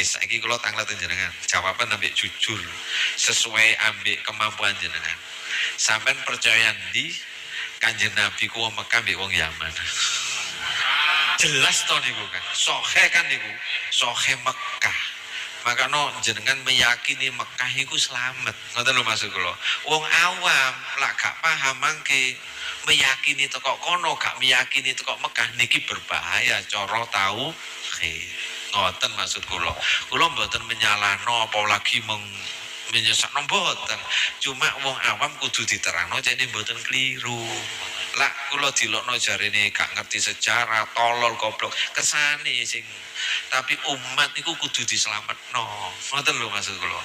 saiki kula tanglet jenengan. Jawaban ambek jujur sesuai ambek kemampuan jenengan. Sampean percaya ndi Kanjeng Nabi ku wong Mekah mbek wong Yaman? Jelas to niku kan. Sohe kan niku. Sohe Mekah. Makanya jenengan meyakini Mekah iku selamat. Ngoten lho maksud kula. Wong awam lak gak paham mangke meyakini teko kono gak meyakini teko Mekah niki berbahaya cara tahu. Ngoten maksud kula. Kula mboten menyalahno apalagi menyesakno mboten. Cuma wong awam kudu diterangno cene mboten keliru. Lah kula dilokno jarene gak ngerti sejarah, tolol goblok, kesane sing tapi umat niku kudu dislametno. Ngoten lho maksud kula.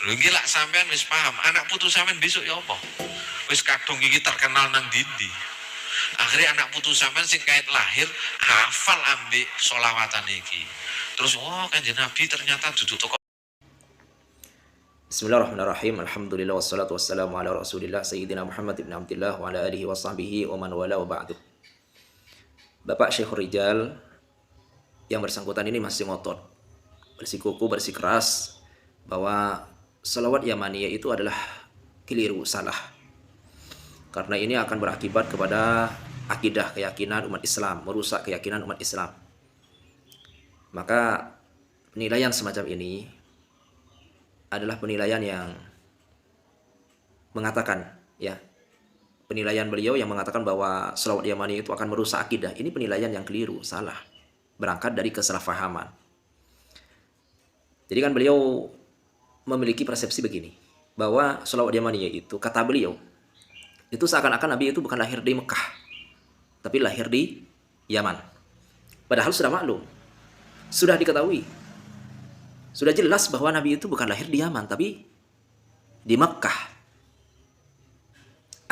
Lho iki lak sampean wis paham, anak putu sampean besok ya apa? Wis kadung iki terkenal nang ndi. Akhirnya anak putu sampean sing kait lahir hafal ambek sholawatan iki. Terus Kanjeng Nabi ternyata duduk toko. Bismillahirrahmanirrahim. Alhamdulillah wassalatu wassalamu ala Rasulillah Sayyidina Muhammad ibn Abdullah wa ala alihi wa sahbihi wa man wala wa ba'du. Bapak Syekhul Rijal yang bersangkutan ini masih ngotot, bersikuku, bersikeras bahwa salawat Yamaniyah itu adalah keliru, salah. Karena ini akan berakibat kepada akidah keyakinan umat Islam, merusak keyakinan umat Islam. Maka penilaian semacam ini adalah penilaian yang mengatakan, ya, penilaian beliau yang mengatakan bahwa salawat Yamani itu akan merusak akidah. Ini penilaian yang keliru, salah, berangkat dari kesalahpahaman. Jadi kan beliau memiliki persepsi begini, bahwa salawat Yamani itu, kata beliau, itu seakan-akan Nabi itu bukan lahir di Mekah, tapi lahir di Yaman. Padahal sudah maklum, sudah diketahui, sudah jelas bahwa Nabi itu bukan lahir di Yaman, tapi di Mekah.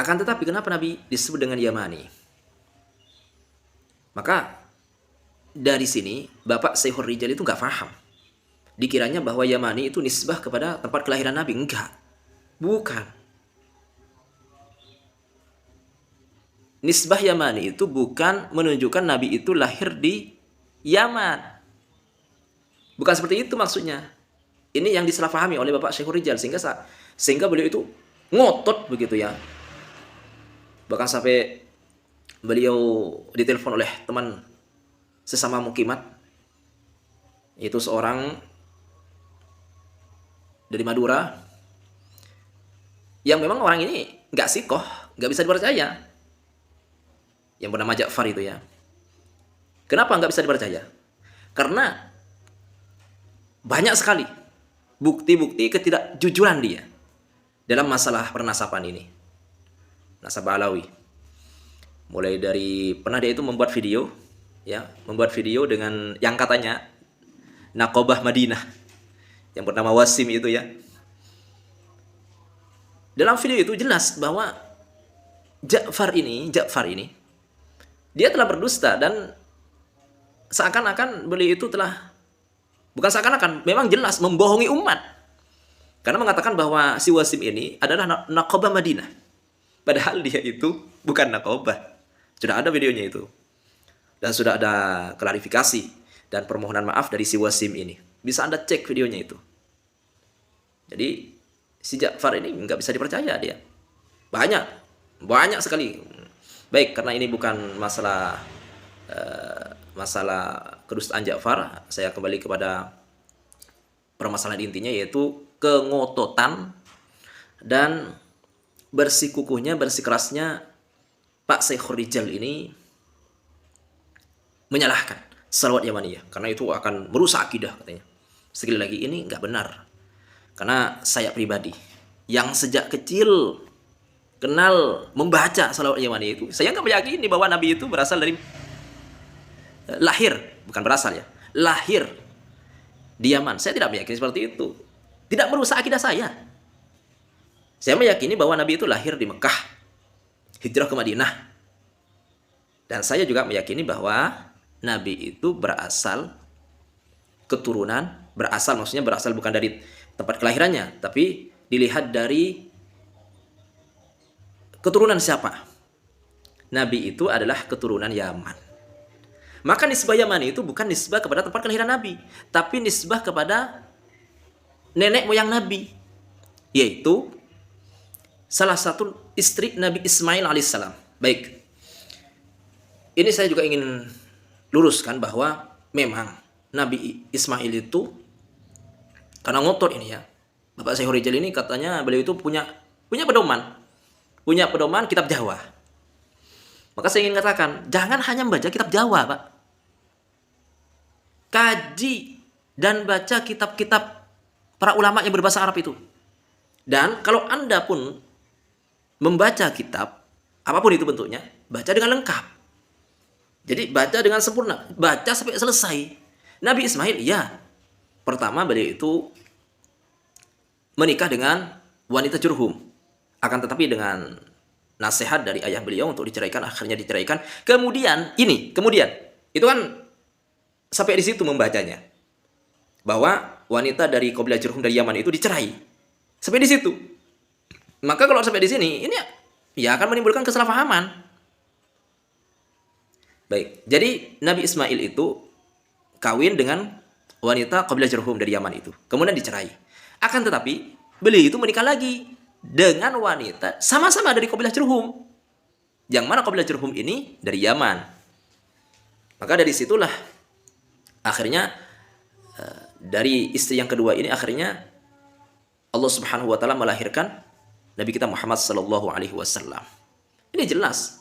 Akan tetapi kenapa Nabi disebut dengan Yamani? Maka dari sini Bapak Syekhul Rijal itu nggak paham. Dikiranya bahwa Yamani itu nisbah kepada tempat kelahiran Nabi. Enggak, bukan. Nisbah Yamani itu bukan menunjukkan Nabi itu lahir di Yaman. Bukan seperti itu maksudnya. Ini yang disalahpahami oleh Bapak Syekhul Rijal sehingga beliau itu ngotot begitu ya. Bahkan sampai beliau ditelepon oleh teman sesama mukimat, yaitu seorang dari Madura yang memang orang ini nggak sikoh, nggak bisa dipercaya, yang bernama Ja'far itu ya. Kenapa nggak bisa dipercaya? Karena banyak sekali bukti-bukti ketidakjujuran dia dalam masalah pernasaban ini, nasab Alawi. Mulai dari pernah dia itu membuat video, ya, membuat video dengan yang katanya Naqobah Madinah yang bernama Wasim itu ya. Dalam video itu jelas bahwa Ja'far ini dia telah berdusta dan seakan-akan beliau itu telah, bukan seakan-akan, memang jelas membohongi umat. Karena mengatakan bahwa si Wasim ini adalah Naqobah Madinah. Padahal dia itu bukan Naqobah. Sudah ada videonya itu. Dan sudah ada klarifikasi dan permohonan maaf dari si Wasim ini. Bisa Anda cek videonya itu. Jadi si Ja'far ini nggak bisa dipercaya dia. Banyak sekali. Baik, karena ini bukan masalah kedustaan Ja'far, saya kembali kepada permasalahan intinya, yaitu kengototan dan bersikukuhnya, bersikerasnya Pak Syekhul Rijal ini menyalahkan salawat Yamaniyah karena itu akan merusak akidah katanya. Sekali lagi, ini nggak benar. Karena saya pribadi yang sejak kecil kenal membaca salawat Yamaniyah itu, saya nggak meyakini bahwa Nabi itu berasal dari lahir, bukan berasal ya, lahir di Yaman. Saya tidak meyakini seperti itu. Tidak merusak akidah saya. Saya meyakini bahwa Nabi itu lahir di Mekah, hijrah ke Madinah. Dan saya juga meyakini bahwa Nabi itu berasal keturunan, maksudnya berasal bukan dari tempat kelahirannya, tapi dilihat dari keturunan siapa. Nabi itu adalah keturunan Yaman. Maka nisbah Yamani itu bukan nisbah kepada tempat kelahiran Nabi, tapi nisbah kepada nenek moyang Nabi, yaitu salah satu istri Nabi Ismail alaihissalam. Baik, ini saya juga ingin luruskan bahwa memang Nabi Ismail itu karena ngotot ini ya. Bapak Syekh Rijal ini katanya beliau itu punya pedoman kitab Jawa. Maka saya ingin katakan, jangan hanya membaca kitab Jawa, Pak. Kaji dan baca kitab-kitab para ulama yang berbahasa Arab itu. Dan kalau Anda pun membaca kitab, apapun itu bentuknya, baca dengan lengkap. Jadi baca dengan sempurna, baca sampai selesai. Nabi Ismail, ya, pertama beliau itu menikah dengan wanita Jurhum. Akan tetapi dengan nasihat dari ayah beliau untuk diceraikan, akhirnya diceraikan. Kemudian itu kan sampai di situ membacanya, bahwa wanita dari kabilah Jurhum dari Yaman itu dicerai. Sampai di situ. Maka kalau sampai di sini, ini ya akan menimbulkan kesalahpahaman. Baik, jadi Nabi Ismail itu kawin dengan wanita kabilah Jurhum dari Yaman itu. Kemudian dicerai. Akan tetapi, beliau itu menikah lagi dengan wanita sama-sama dari kabilah Jurhum. Yang mana kabilah Jurhum ini dari Yaman. Maka dari situlah akhirnya dari istri yang kedua ini akhirnya Allah Subhanahu wa taala melahirkan Nabi kita Muhammad sallallahu alaihi wasallam. Ini jelas.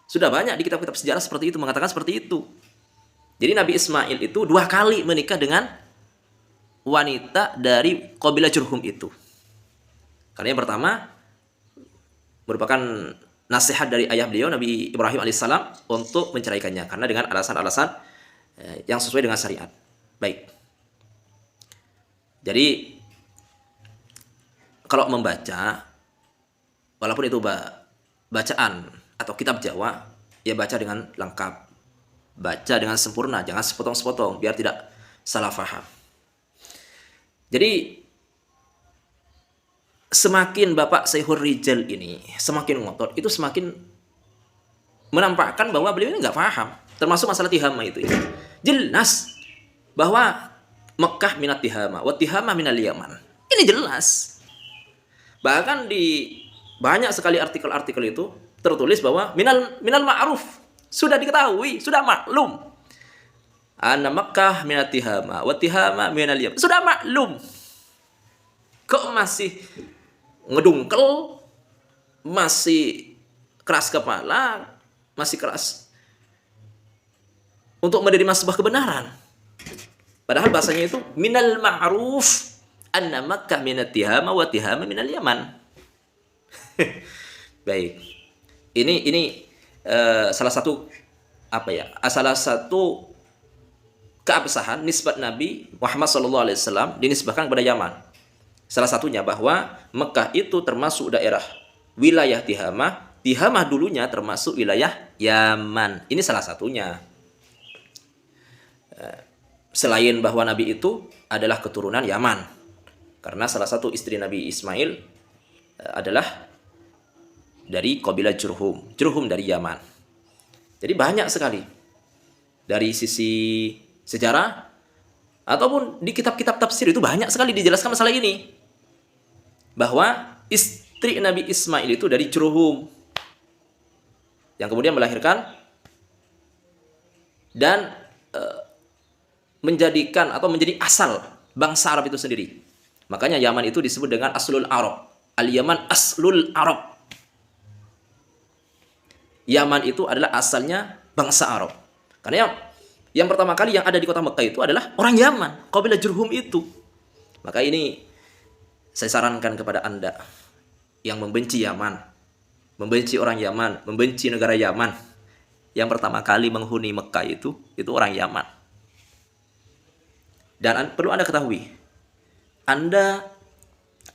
Sudah banyak di kitab-kitab sejarah seperti itu mengatakan seperti itu. Jadi Nabi Ismail itu 2 kali menikah dengan wanita dari kabilah Jurhum itu. Karena yang pertama merupakan nasihat dari ayah beliau Nabi Ibrahim alaihissalam untuk menceraikannya karena dengan alasan-alasan yang sesuai dengan syariat. Baik. Jadi kalau membaca, walaupun itu bacaan atau kitab Jawa, ya baca dengan lengkap, baca dengan sempurna, jangan sepotong-sepotong biar tidak salah faham. Jadi semakin Bapak Syekhul Rijal ini semakin ngotot, itu semakin menampakkan bahwa beliau ini nggak paham, termasuk masalah tihama itu. Jelas bahwa Mekah minat tihama, wa tihama minal Yaman. Ini jelas. Bahkan di banyak sekali artikel-artikel itu tertulis bahwa minal ma'ruf, sudah diketahui, sudah maklum. Anna Mekah minat tihama, wa tihama minal Yaman. Sudah maklum. Kok masih ngedungkel, masih keras kepala, masih keras untuk menerima sebuah kebenaran. Padahal bahasanya itu minal ma'ruf anna Makkah minat tihama wa tihama minal Yaman. Baik. Ini salah satu salah satu keabsahan nisbat Nabi Muhammad SAW dinisbahkan kepada Yaman. Salah satunya bahwa Mekah itu termasuk daerah wilayah Tihamah. Tihamah dulunya termasuk wilayah Yaman. Ini salah satunya. Selain bahwa Nabi itu adalah keturunan Yaman. Karena salah satu istri Nabi Ismail adalah dari kabilah Jurhum. Jurhum dari Yaman. Jadi banyak sekali. Dari sisi sejarah ataupun di kitab-kitab tafsir itu banyak sekali dijelaskan masalah ini. Bahwa istri Nabi Ismail itu dari Jurhum. Yang kemudian melahirkan dan menjadikan atau menjadi asal bangsa Arab itu sendiri. Makanya Yaman itu disebut dengan Aslul Arab. Al-Yaman Aslul Arab. Yaman itu adalah asalnya bangsa Arab. Karena yang pertama kali yang ada di kota Mekah itu adalah orang Yaman, kabilah Jurhum itu. Maka ini saya sarankan kepada Anda yang membenci Yaman, membenci orang Yaman, membenci negara Yaman. Yang pertama kali menghuni Mekah itu orang Yaman. Dan perlu Anda ketahui, Anda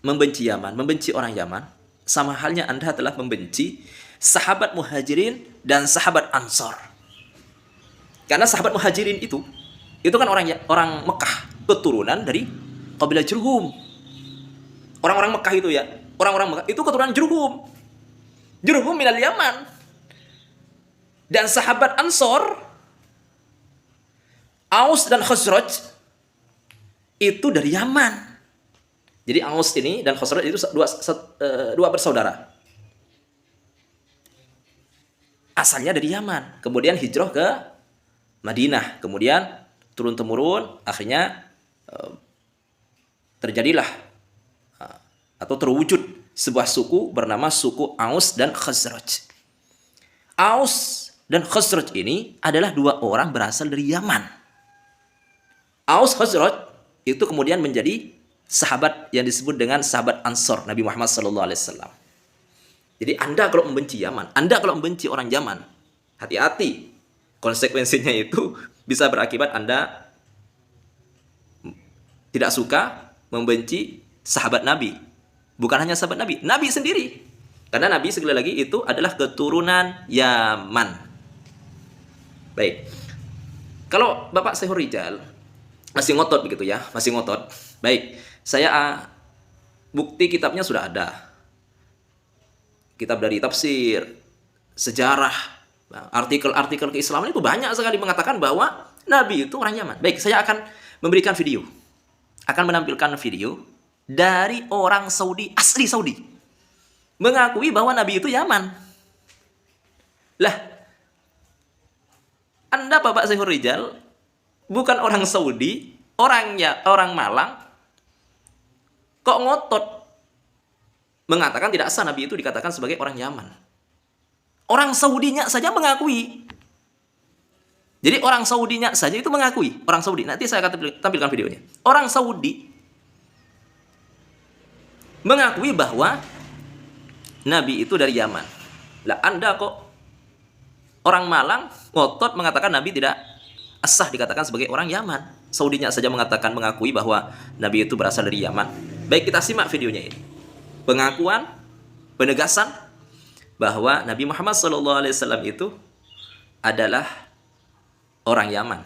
membenci Yaman, membenci orang Yaman, sama halnya Anda telah membenci sahabat Muhajirin dan sahabat Ansor. Karena sahabat Muhajirin itu kan orang Mekah, keturunan dari kabilah Jurhum. Orang-orang Mekah itu ya, orang-orang Mekah itu keturunan Jurhum. Jurhum minal Yaman. Dan sahabat Ansor Aus dan Khazraj itu dari Yaman. Jadi Aus ini dan Khazraj itu dua bersaudara. Asalnya dari Yaman, kemudian hijrah ke Madinah, kemudian turun-temurun, akhirnya terjadilah atau terwujud sebuah suku bernama suku Aus dan Khazraj. Aus dan Khazraj ini adalah dua orang berasal dari Yaman. Aus Khazraj itu kemudian menjadi sahabat yang disebut dengan sahabat Ansor Nabi Muhammad SAW. Jadi Anda kalau membenci Yaman, Anda kalau membenci orang Yaman, hati-hati. Konsekuensinya itu bisa berakibat Anda tidak suka, membenci sahabat Nabi. Bukan hanya sahabat Nabi, Nabi sendiri. Karena Nabi sekali lagi itu adalah keturunan Yaman. Baik. Kalau Bapak Syekhul Rijal masih ngotot begitu ya, masih ngotot. Baik, saya bukti kitabnya sudah ada. Kitab dari tafsir, sejarah, artikel-artikel keislaman itu banyak sekali mengatakan bahwa Nabi itu orang Yaman. Baik, saya akan memberikan video. Akan menampilkan video dari orang Saudi, asli Saudi. Mengakui bahwa Nabi itu Yaman. Lah, Anda Bapak Syekhul Rijal bukan orang Saudi, orang Malang, kok ngotot mengatakan tidak sah Nabi itu dikatakan sebagai orang Yaman. Orang Saudinya saja mengakui. Jadi orang Saudinya saja itu mengakui. Orang Saudi, nanti saya akan tampilkan videonya. Orang Saudi mengakui bahwa Nabi itu dari Yaman. Lah Anda kok orang Malang ngotot mengatakan Nabi tidak sah dikatakan sebagai orang Yaman. Saudinya saja mengakui bahwa Nabi itu berasal dari Yaman. Baik, kita simak videonya ini. Pengakuan, penegasan bahwa Nabi Muhammad SAW itu adalah orang Yaman.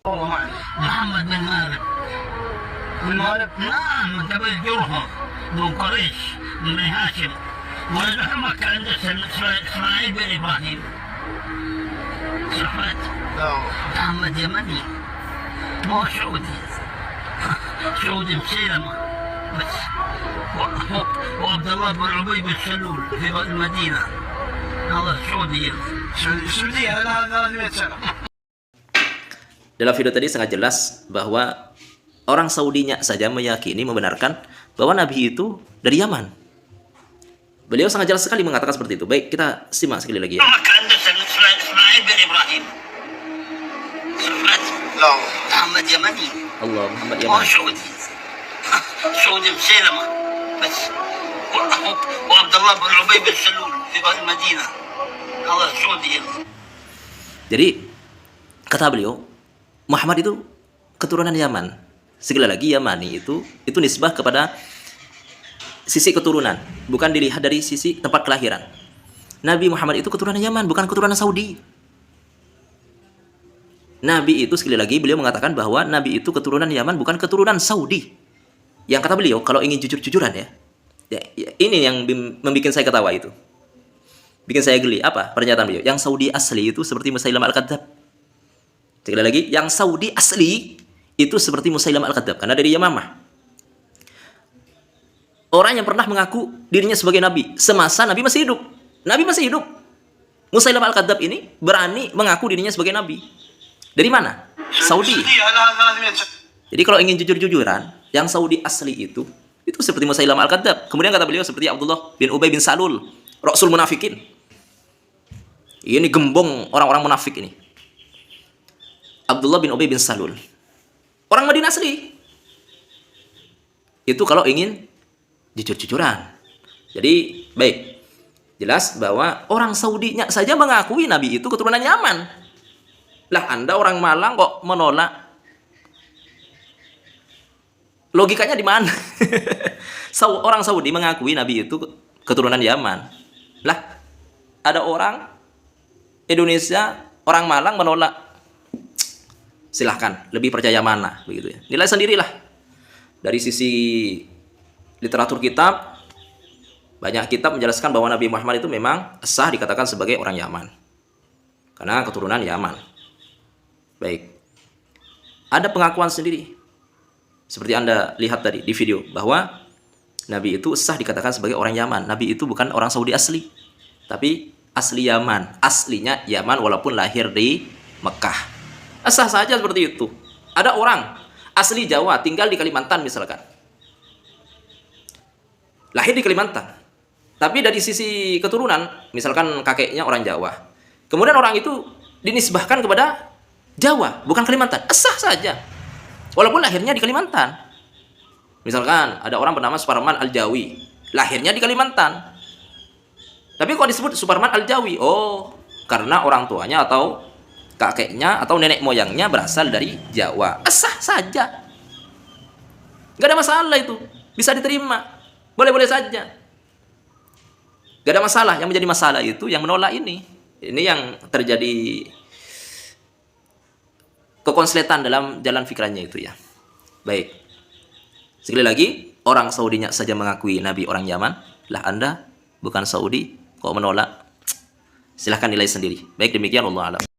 محمد بن مالك نعم من قبل جرهم بن قريش بن هاشم ولد مكة عند اسماعيل بن ابراهيم صحبت محمد يمني مو سعودي سعودي مسيلمة بس وعبد الله بن عبي بن سلول في المدينة هذا سعودي سعودية هذا 300 سنة. Dalam video tadi sangat jelas bahwa orang Saudinya saja meyakini, membenarkan bahwa Nabi itu dari Yaman. Beliau sangat jelas sekali mengatakan seperti itu. Baik, kita simak sekali lagi ya. محمد يمني Allah, Muhammad مو Yaman. سعودي سعودي مسيلمة بس وعبد الله بن عبي بن سلول في المدينة هذا سعودي. Jadi kata beliau, Muhammad itu keturunan Yaman. Sekali lagi Yamani itu nisbah kepada sisi keturunan, bukan dilihat dari sisi tempat kelahiran. Nabi Muhammad itu keturunan Yaman, bukan keturunan Saudi. Nabi itu sekali lagi beliau mengatakan bahwa Nabi itu keturunan Yaman, bukan keturunan Saudi. Yang kata beliau, kalau ingin jujur-jujuran ya, ini yang membuat saya ketawa itu. Bikin saya geli. Apa pernyataan beliau? Yang Saudi asli itu seperti Musailamah Al-Kadzdzab. Sekali lagi, yang Saudi asli itu seperti Musailamah Al-Kadzdzab, karena dari Yamamah. Orang yang pernah mengaku dirinya sebagai Nabi semasa Nabi masih hidup. Nabi masih hidup. Musailamah Al-Kadzdzab ini berani mengaku dirinya sebagai Nabi. Dari mana? Saudi. Jadi kalau ingin jujur-jujuran, yang Saudi asli itu seperti Musailamah Al-Kadzdzab. Kemudian kata beliau seperti Abdullah bin Ubay bin Salul, Rasul Munafikin. Ini gembong orang-orang munafik ini. Abdullah bin Ubay bin Salul, orang Madinah asli. Itu kalau ingin jujur-jujuran. Jadi baik, jelas bahwa orang Saudinya saja mengakui Nabi itu keturunan Yaman. Lah Anda orang Malang kok menolak? Logikanya di mana? Orang Saudi mengakui Nabi itu keturunan Yaman. Lah ada orang Indonesia, orang Malang menolak. Silahkan, lebih percaya mana begitu ya. Nilai sendirilah. Dari sisi literatur kitab, banyak kitab menjelaskan bahwa Nabi Muhammad itu memang sah dikatakan sebagai orang Yaman, karena keturunan Yaman. Baik, ada pengakuan sendiri. Seperti Anda lihat tadi di video, bahwa Nabi itu sah dikatakan sebagai orang Yaman. Nabi itu bukan orang Saudi asli, tapi asli Yaman. Aslinya Yaman walaupun lahir di Mekah. Sah saja seperti itu. Ada orang asli Jawa tinggal di Kalimantan misalkan. Lahir di Kalimantan. Tapi dari sisi keturunan, misalkan kakeknya orang Jawa. Kemudian orang itu dinisbahkan kepada Jawa, bukan Kalimantan. Sah saja. Walaupun lahirnya di Kalimantan. Misalkan ada orang bernama Suparman Al-Jawi, lahirnya di Kalimantan. Tapi kok disebut Suparman Al-Jawi? Oh, karena orang tuanya atau kakeknya atau nenek moyangnya berasal dari Jawa. Sah saja. Gak ada masalah itu. Bisa diterima. Boleh-boleh saja. Gak ada masalah. Yang menjadi masalah itu yang menolak ini. Ini yang terjadi kekonsletan dalam jalan pikirannya itu ya. Baik. Sekali lagi, orang Saudinya saja mengakui Nabi orang Yaman. Lah Anda bukan Saudi, kok menolak? Silahkan nilai sendiri. Baik, demikian Allah alam.